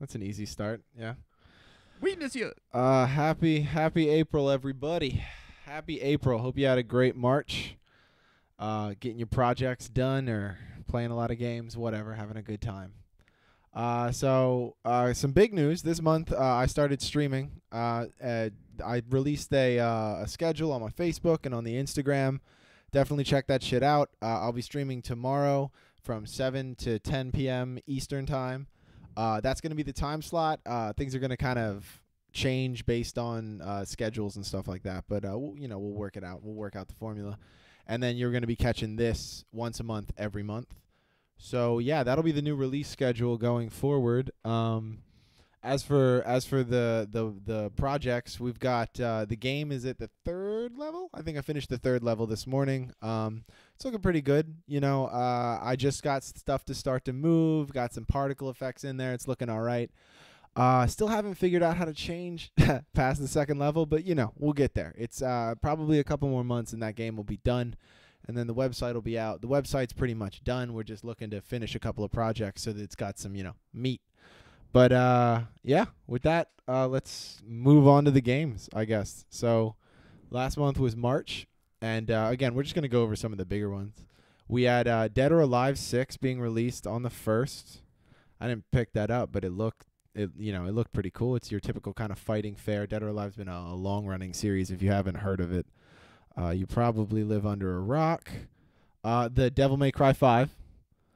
That's an easy start. Yeah. Weakness you. Happy April, everybody. Happy April. Hope you had a great March. Getting your projects done or playing a lot of games, whatever, having a good time. So some big news this month. I started streaming. I released a schedule on my Facebook and on the Instagram. Definitely check that shit out. I'll be streaming tomorrow from 7 to 10 p.m. Eastern time. That's going to be the time slot. Things are going to kind of change based on schedules and stuff like that. But we'll work it out. We'll work out the formula, and then you're going to be catching this once a month, every month. So yeah, that'll be the new release schedule going forward. As for the projects, we've got the game is at the 3rd level. I think I finished the 3rd level this morning. It's looking pretty good. I just got stuff to start to move. Got some particle effects in there. It's looking all right. Still haven't figured out how to change past the 2nd level, but we'll get there. It's probably a couple more months and that game will be done. And then the website will be out. The website's pretty much done. We're just looking to finish a couple of projects so that it's got some, meat. But, yeah, with that, let's move on to the games, I guess. So last month was March. And, again, we're just going to go over some of the bigger ones. We had Dead or Alive 6 being released on the 1st. I didn't pick that up, but it looked pretty cool. It's your typical kind of fighting fare. Dead or Alive's been a long-running series. If you haven't heard of it, you probably live under a rock. The Devil May Cry 5.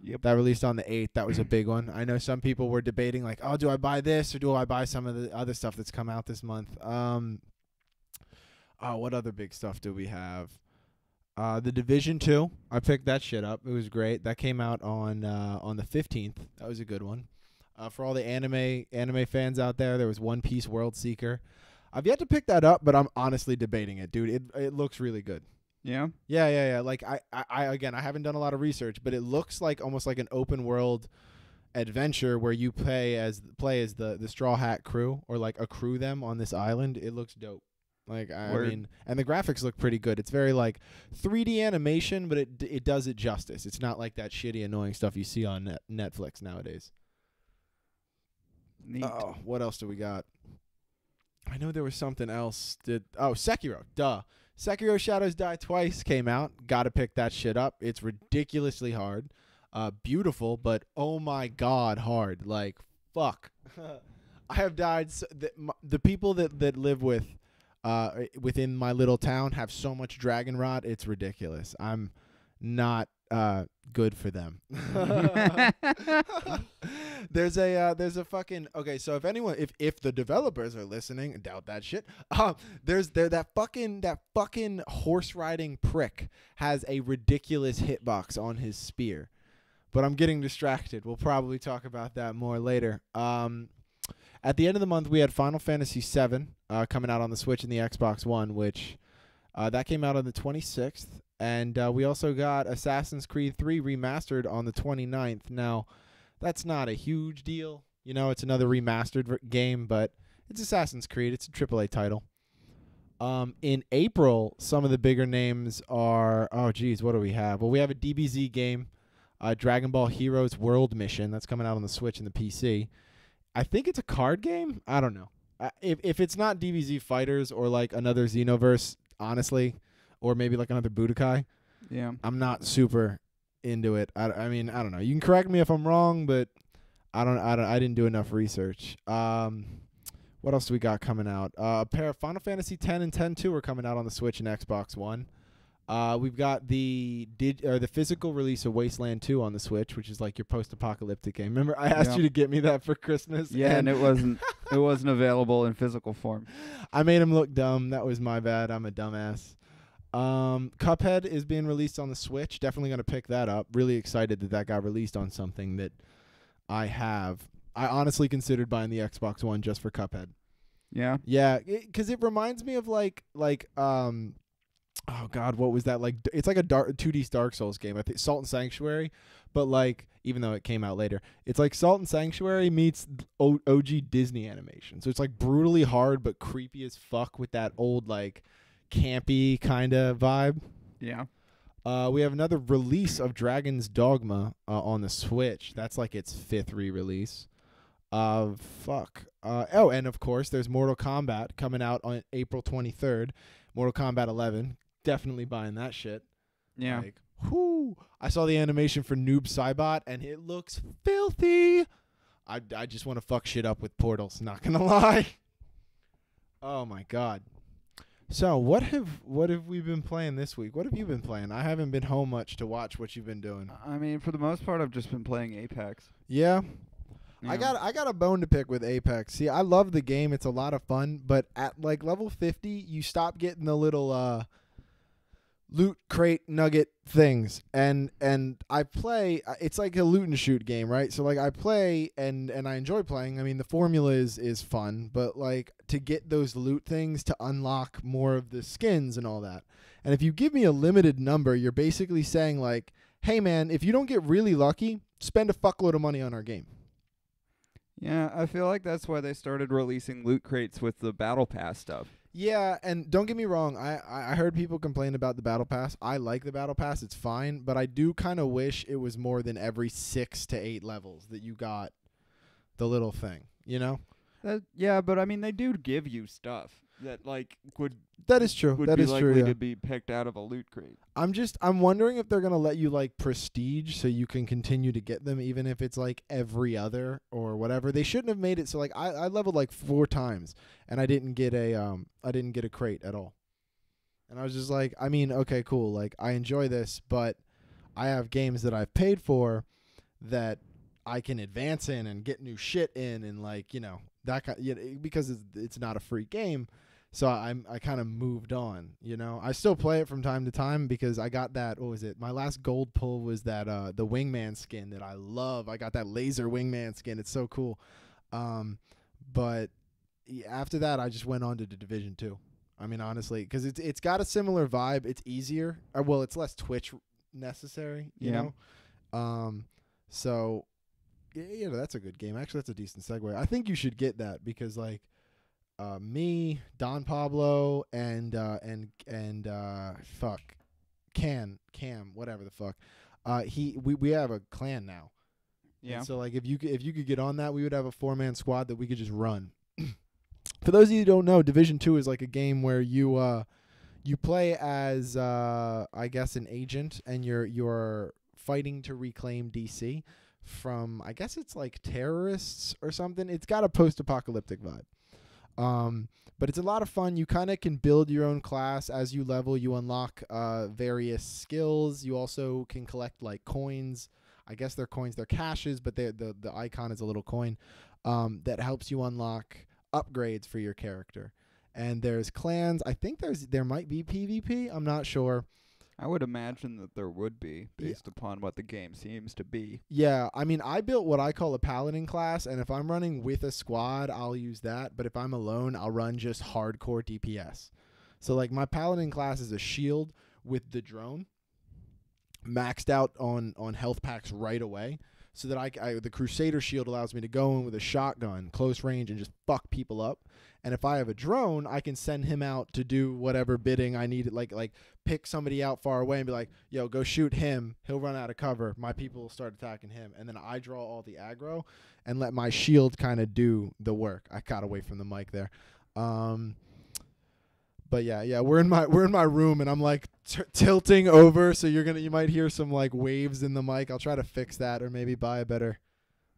Yep. That released on the 8th. That was a big one. I know some people were debating, like, oh, do I buy this or do I buy some of the other stuff that's come out this month? What other big stuff do we have? The Division 2. I picked that shit up. It was great. That came out on the 15th. That was a good one. For all the anime fans out there was One Piece World Seeker. I've yet to pick that up, but I'm honestly debating it, dude. It looks really good. Yeah. Yeah. Like I haven't done a lot of research, but it looks like almost like an open world adventure where you play as the Straw Hat crew or like accrue them on this island. It looks dope. Like I mean, and the graphics look pretty good. It's very like 3D animation, but it does it justice. It's not like that shitty annoying stuff you see on Netflix nowadays. Neat. Oh, what else do we got? I know there was something else. Sekiro. Duh. Sekiro Shadows Die Twice came out. Gotta pick that shit up. It's ridiculously hard. Beautiful, but oh my god, hard. Like, fuck. I have died. The people that live within my little town have so much dragon rot. It's ridiculous. I'm not good for them. There's a fucking okay. So if the developers are listening, I doubt that shit. That fucking horse riding prick has a ridiculous hitbox on his spear, but I'm getting distracted. We'll probably talk about that more later. At the end of the month, we had Final Fantasy VII coming out on the Switch and the Xbox One, which that came out on the 26th. And we also got Assassin's Creed 3 remastered on the 29th. Now, that's not a huge deal. It's another remastered game, but it's Assassin's Creed. It's a AAA title. In April, some of the bigger names are, what do we have? Well, we have a DBZ game, Dragon Ball Heroes World Mission. That's coming out on the Switch and the PC. I think it's a card game. I don't know. If it's not DBZ Fighters or like another Xenoverse, honestly, or maybe like another Budokai. Yeah. I'm not super into it. I mean, I don't know. You can correct me if I'm wrong, but I didn't do enough research. What else do we got coming out? A pair of Final Fantasy X and X-2 are coming out on the Switch and Xbox One. We've got the physical release of Wasteland 2 on the Switch, which is like your post-apocalyptic game. Remember, I asked you to get me that for Christmas. Yeah, and it wasn't available in physical form. I made him look dumb. That was my bad. I'm a dumbass. Cuphead is being released on the Switch. Definitely going to pick that up. Really excited that got released on something that I have. I honestly considered buying the Xbox One just for Cuphead. Yeah? Yeah, because it reminds me of like oh god, what was that? Like, it's like a 2D Dark Souls game. I think Salt and Sanctuary, but like, even though it came out later, it's like Salt and Sanctuary meets OG Disney animation. So it's like brutally hard but creepy as fuck with that old like campy kind of vibe. Yeah. We have another release of Dragon's Dogma on the Switch. That's like its 5th re-release. Fuck. Oh, and of course, there's Mortal Kombat coming out on April 23rd. Mortal Kombat 11. Definitely buying that shit. Yeah. Like, whoo! I saw the animation for Noob Saibot, and it looks filthy. I just want to fuck shit up with portals. Not gonna lie. Oh my god. So what have we been playing this week? What have you been playing? I haven't been home much to watch what you've been doing. I mean, for the most part, I've just been playing Apex. Yeah. Yeah. I got a bone to pick with Apex. See, I love the game. It's a lot of fun, but at like level 50, you stop getting the little loot crate nugget things. And I play it's like a loot and shoot game, right? So like I play and I enjoy playing. I mean, the formula is fun, but like to get those loot things to unlock more of the skins and all that. And if you give me a limited number, you're basically saying like, "Hey man, if you don't get really lucky, spend a fuckload of money on our game." Yeah, I feel like that's why they started releasing loot crates with the Battle Pass stuff. Yeah, and don't get me wrong, I heard people complain about the Battle Pass. I like the Battle Pass, it's fine, but I do kind of wish it was more than every 6 to 8 levels that you got the little thing, you know? Yeah, but I mean, they do give you stuff that like That is true. would That be is likely true, yeah. to be picked out of a loot crate. I'm wondering if they're going to let you like prestige so you can continue to get them even if it's like every other or whatever. They shouldn't have made it so like I leveled like 4 times and I didn't get a crate at all. And I was just like, I mean, okay, cool. Like I enjoy this, but I have games that I've paid for that I can advance in and get new shit in and like, you know, that kind because it's not a free game. So I kind of moved on, you know. I still play it from time to time because I got that. What was it? My last gold pull was that the Wingman skin that I love. I got that laser Wingman skin. It's so cool. But after that, I just went on to the Division 2. I mean, honestly, because it's got a similar vibe. It's easier. Well, it's less Twitch necessary, you know. So yeah, that's a good game. Actually, that's a decent segue. I think you should get that because like. Me, Don Pablo, and fuck, Cam, whatever the fuck. We have a clan now. Yeah. And so like if you could get on that, we would have a 4-man squad that we could just run. For those of you who don't know, Division 2 is like a game where you play as I guess an agent and you're fighting to reclaim DC from I guess it's like terrorists or something. It's got a post-apocalyptic vibe. But it's a lot of fun. You kind of can build your own class as you level. You unlock various skills. You also can collect like coins. I guess they're coins. They're caches, but the icon is a little coin that helps you unlock upgrades for your character. And there's clans. I think there might be PvP. I'm not sure. I would imagine that there would be, based upon what the game seems to be. Yeah, I mean, I built what I call a paladin class, and if I'm running with a squad, I'll use that. But if I'm alone, I'll run just hardcore DPS. So, like, my paladin class is a shield with the drone, maxed out on health packs right away, so that the Crusader shield allows me to go in with a shotgun, close range, and just fuck people up. And if I have a drone, I can send him out to do whatever bidding I need, like pick somebody out far away and be like, yo, go shoot him. He'll run out of cover. My people will start attacking him. And then I draw all the aggro and let my shield kind of do the work. I got away from the mic there. But yeah, we're in my room and I'm like tilting over, so you might hear some like waves in the mic. I'll try to fix that or maybe buy a better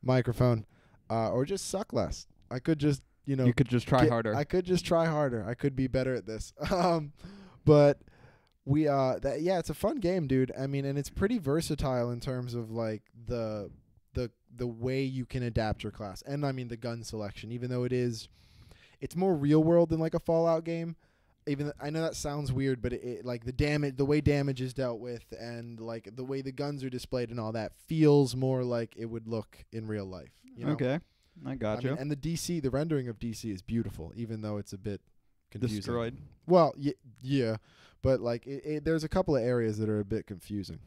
microphone, or just suck less. I could just You could just try harder. I could just try harder. I could be better at this. But it's a fun game, dude. I mean, and it's pretty versatile in terms of like the way you can adapt your class, and I mean the gun selection. Even though it's more real world than like a Fallout game. Even I know that sounds weird, but it like the way damage is dealt with, and like the way the guns are displayed and all that feels more like it would look in real life. You know? Okay, I gotcha. And the rendering of DC is beautiful, even though it's a bit confusing. Destroyed. Well, yeah, but like there's a couple of areas that are a bit confusing.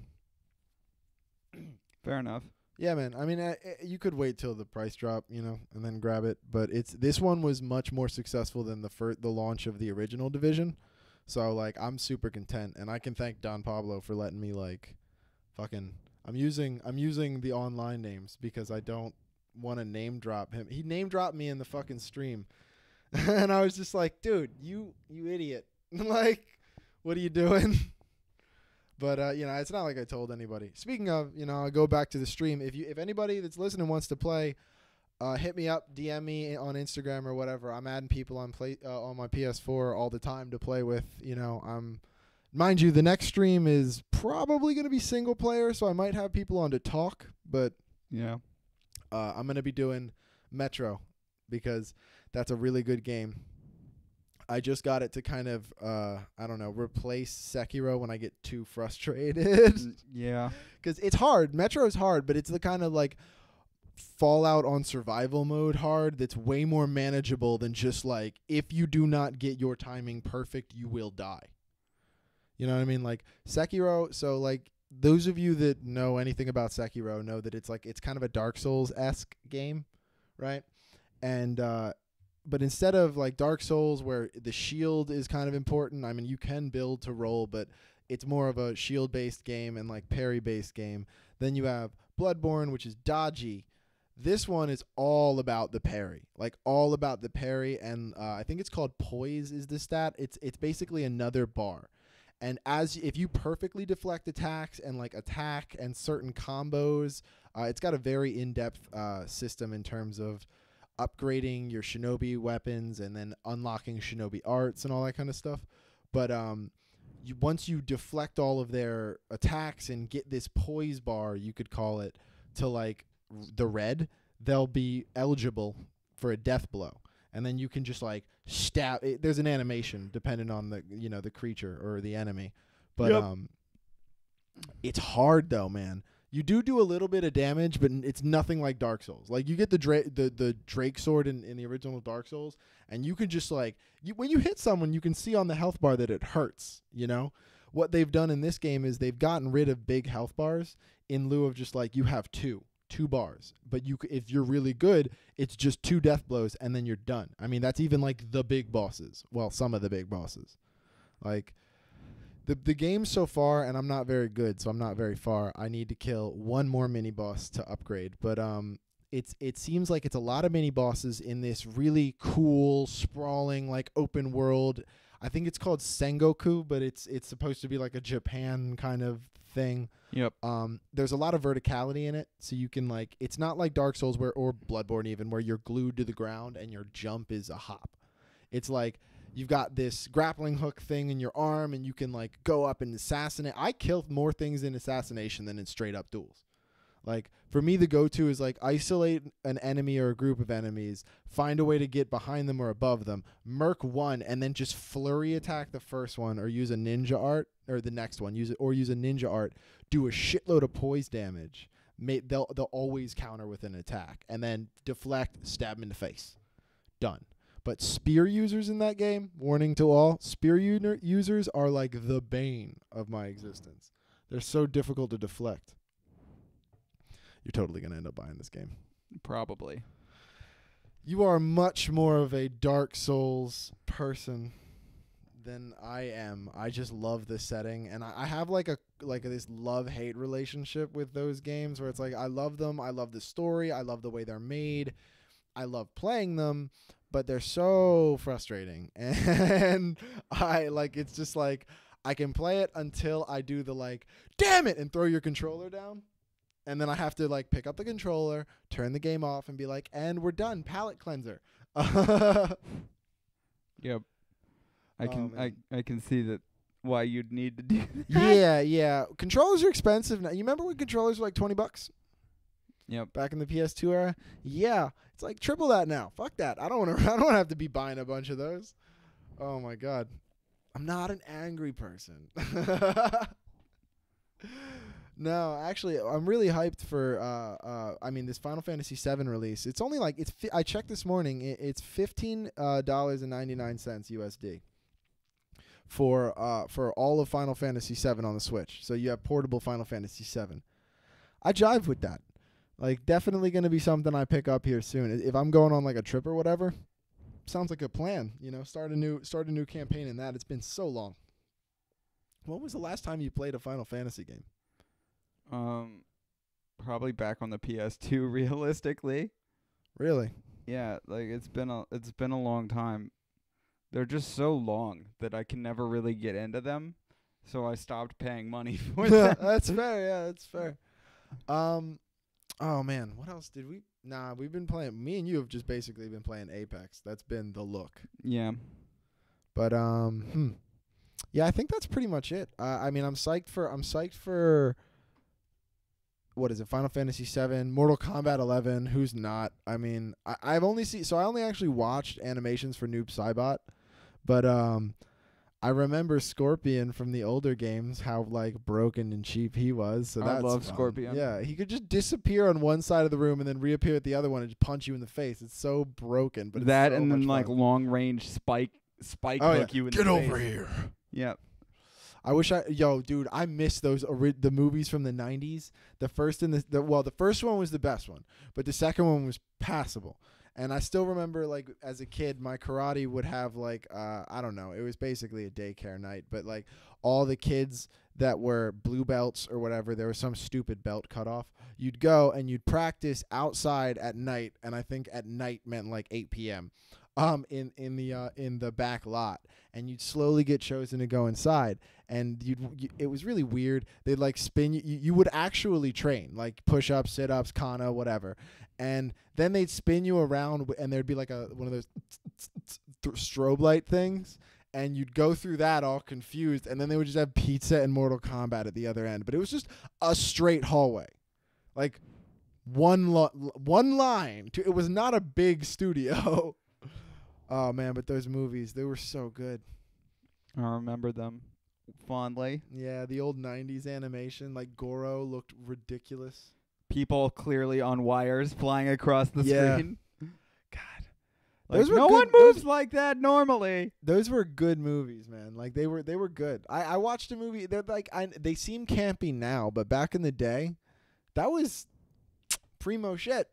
Fair enough. Yeah, man. I mean, you could wait till the price drop, and then grab it. But this one was much more successful than the launch of the original Division. So like, I'm super content, and I can thank Don Pablo for letting me like, fucking. I'm using the online names because I don't want to name drop him. He name dropped me in the fucking stream. And I was just like, dude, you idiot. Like, what are you doing? But it's not like I told anybody. Speaking of, I'll go back to the stream. If anybody that's listening wants to play, hit me up, DM me on Instagram or whatever. I'm adding people on my PS4 all the time to play with. Mind you, the next stream is probably going to be single player, so I might have people on to talk. But yeah, I'm going to be doing Metro because that's a really good game. I just got it to kind of, replace Sekiro when I get too frustrated. Yeah. Because it's hard. Metro is hard, but it's the kind of like Fallout on survival mode hard that's way more manageable than just like, if you do not get your timing perfect, you will die. You know what I mean? Like Sekiro, so like those of you that know anything about Sekiro know that it's kind of a Dark Souls-esque game, right? And but instead of like Dark Souls where the shield is kind of important, I mean you can build to roll, but it's more of a shield-based game and like parry-based game. Then you have Bloodborne, which is dodgy. This one is all about the parry, and I think it's called poise is the stat. It's basically another bar. And if you perfectly deflect attacks and like attack and certain combos, it's got a very in-depth system in terms of upgrading your shinobi weapons and then unlocking shinobi arts and all that kind of stuff. But once you deflect all of their attacks and get this poise bar, you could call it, to like the red, they'll be eligible for a death blow. And then you can just like stab. There's an animation depending on the creature or the enemy. But yep. It's hard though, man. You do a little bit of damage, but it's nothing like Dark Souls. Like you get the Drake sword in the original Dark Souls, and you can just like when you hit someone, you can see on the health bar that it hurts. What they've done in this game is they've gotten rid of big health bars in lieu of just like you have two bars. But if you're really good, it's just 2 death blows and then you're done. I mean, that's even like the big bosses. Well, some of the big bosses. Like the game so far, and I'm not very good, so I'm not very far. I need to kill one more mini boss to upgrade. But it seems like it's a lot of mini bosses in this really cool, sprawling, like open world. I think it's called Sengoku, but it's supposed to be like a Japan kind of thing. Yep. There's a lot of verticality in it, so you can like, it's not like Dark Souls or Bloodborne even, where you're glued to the ground and your jump is a hop. It's like you've got this grappling hook thing in your arm and you can like go up and assassinate. I kill more things in assassination than in straight up duels. Like for me, the go-to is like isolate an enemy or a group of enemies, find a way to get behind them or above them, murk one, and then just flurry attack the first one, or use a ninja art, or the next one, use a ninja art, do a shitload of poise damage. They'll always counter with an attack, and then deflect, stab them in the face. Done. But spear users in that game, warning to all, spear users are like the bane of my existence. They're so difficult to deflect. You're totally going to end up buying this game. Probably. You are much more of a Dark Souls person than I am. I just love the setting, and I have like this love-hate relationship with those games where it's like I love them, I love the story, I love the way they're made, I love playing them, but they're so frustrating. And it's just like I can play it until I do the like, damn it, and throw your controller down. And then I have to like pick up the controller, turn the game off, and be like, and we're done. Palate cleanser. Yep. I can see that why you'd need to do that. Yeah. Controllers are expensive now. You remember when controllers were like $20? Yep. Back in the PS2 era? Yeah. It's like triple that now. Fuck that. I don't want to have to be buying a bunch of those. Oh my God. I'm not an angry person. No, actually, I'm really hyped for this Final Fantasy VII release. It's only like I checked this morning. It's $15.99 USD for all of Final Fantasy VII on the Switch. So you have portable Final Fantasy VII. I jive with that. Like, definitely going to be something I pick up here soon. If I'm going on like a trip or whatever, sounds like a plan. Start a new campaign in that. It's been so long. When was the last time you played a Final Fantasy game? Probably back on the PS2 realistically. Really? Yeah, like it's been a long time. They're just so long that I can never really get into them. So I stopped paying money for them. That's fair. Yeah, that's fair. Um. Oh man, what else did we? Nah, we've been playing. Me and you have just basically been playing Apex. That's been the look. Yeah. But yeah, I think that's pretty much it. I mean, I'm psyched for what is it? Final Fantasy 7, Mortal Kombat 11. Who's not? I mean, I've only seen. So I only actually watched animations for Noob Saibot, but I remember Scorpion from the older games, how like broken and cheap he was. So I that's love fun. Scorpion. Yeah, he could just disappear on one side of the room and then reappear at the other one and just punch you in the face. It's so broken, but That it's so and then much like fun. long range spike Oh, hook you in Get the over face. here. Yep. I wish dude, I miss those the movies from the 90s. The first and the first one was the best one, but the second one was passable. And I still remember, like, as a kid, my karate would have, like, I don't know, it was basically a daycare night, but, like, all the kids that were blue belts or whatever, there was some stupid belt cut off. You'd go and you'd practice outside at night, and I think at night meant, like, 8 p.m., in the back lot, and you'd slowly get chosen to go inside, and it was really weird. They'd like spin you. You would actually train, like push-ups, sit-ups, kana, whatever, and then they'd spin you around, and there'd be like one of those strobe light things, and you'd go through that all confused, and then they would just have pizza and Mortal Kombat at the other end. But it was just a straight hallway, like one line. It was not a big studio. Oh man, but those movies, they were so good. I remember them fondly. Yeah, the old 90s animation, like Goro looked ridiculous. People clearly on wires flying across the Yeah. screen. God. Like, Those were no good- one moves like that normally. Those were good movies, man. Like they were good. I watched a movie, they're like they seem campy now, but back in the day, that was primo shit.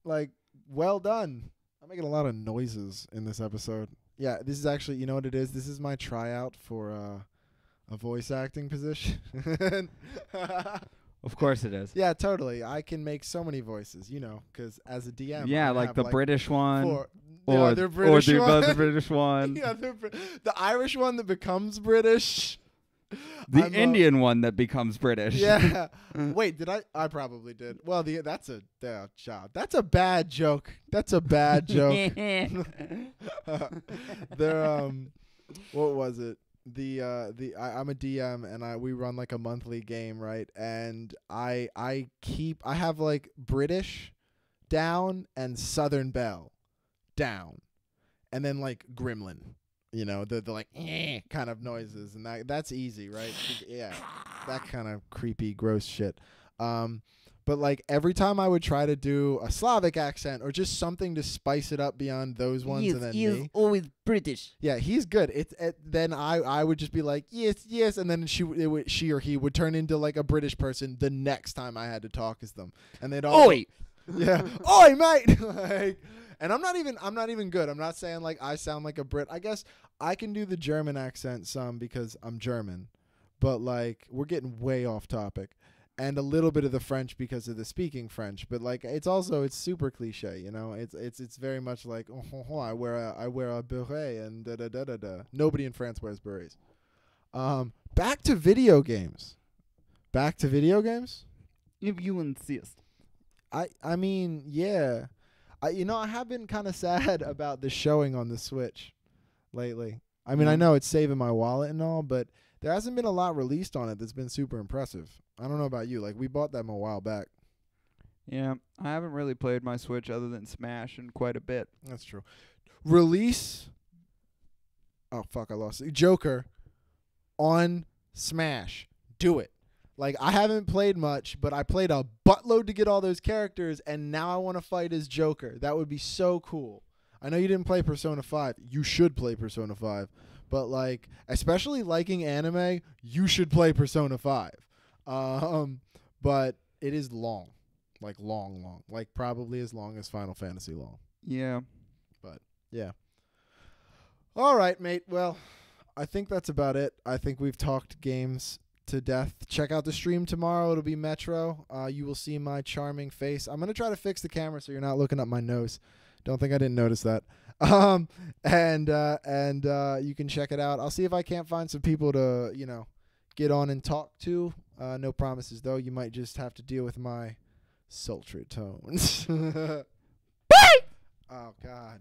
Like, well done. I'm making a lot of noises in this episode. Yeah, this is actually, you know what it is? This is my tryout for a voice acting position. Of course it is. Yeah, totally. I can make so many voices, because as a DM, Yeah, I like have the British one. four. Or the British the one. British one. Yeah, the Irish one that becomes British. The I'm, Indian one that becomes British. Yeah. Wait, did I? I probably did. Well, that's a job. That's a bad joke. That's a bad joke. There. What was it? I'm a DM and we run like a monthly game, right? And I have like British down and Southern Belle down, and then like Gremlin. The like kind of noises, and that's easy, right? Yeah, that kind of creepy, gross shit. But like every time I would try to do a Slavic accent or just something to spice it up beyond those ones, and then me, always British. yeah, he's good. Then I would just be like yes, and then she or he would turn into like a British person the next time I had to talk as them, and they'd all Oi! yeah, oi mate, like. And I'm not even good. I'm not saying like I sound like a Brit. I guess I can do the German accent some because I'm German. But like we're getting way off topic. And a little bit of the French because of the speaking French, but like it's super cliche, It's very much like I wear a beret and da da da da da. Nobody in France wears berets. Back to video games. If you insist. I mean, yeah. I have been kind of sad about the showing on the Switch lately. I mean, I know it's saving my wallet and all, but there hasn't been a lot released on it that's been super impressive. I don't know about you. Like, we bought them a while back. Yeah, I haven't really played my Switch other than Smash in quite a bit. That's true. Release. Oh, fuck, I lost it. Joker on Smash. Do it. Like, I haven't played much, but I played a buttload to get all those characters, and now I want to fight as Joker. That would be so cool. I know you didn't play Persona 5. You should play Persona 5. But, like, especially liking anime, you should play Persona 5. But it is long. Like, long. Like, probably as long as Final Fantasy long. Yeah. But, yeah. All right, mate. Well, I think that's about it. I think we've talked games to death. Check out the stream tomorrow. It'll be Metro. You will see my charming face. I'm gonna try to fix the camera so you're not looking up my nose. Don't think I didn't notice that. And you can check it out. I'll see if I can't find some people to get on and talk to. No promises though. You might just have to deal with my sultry tones. Oh God.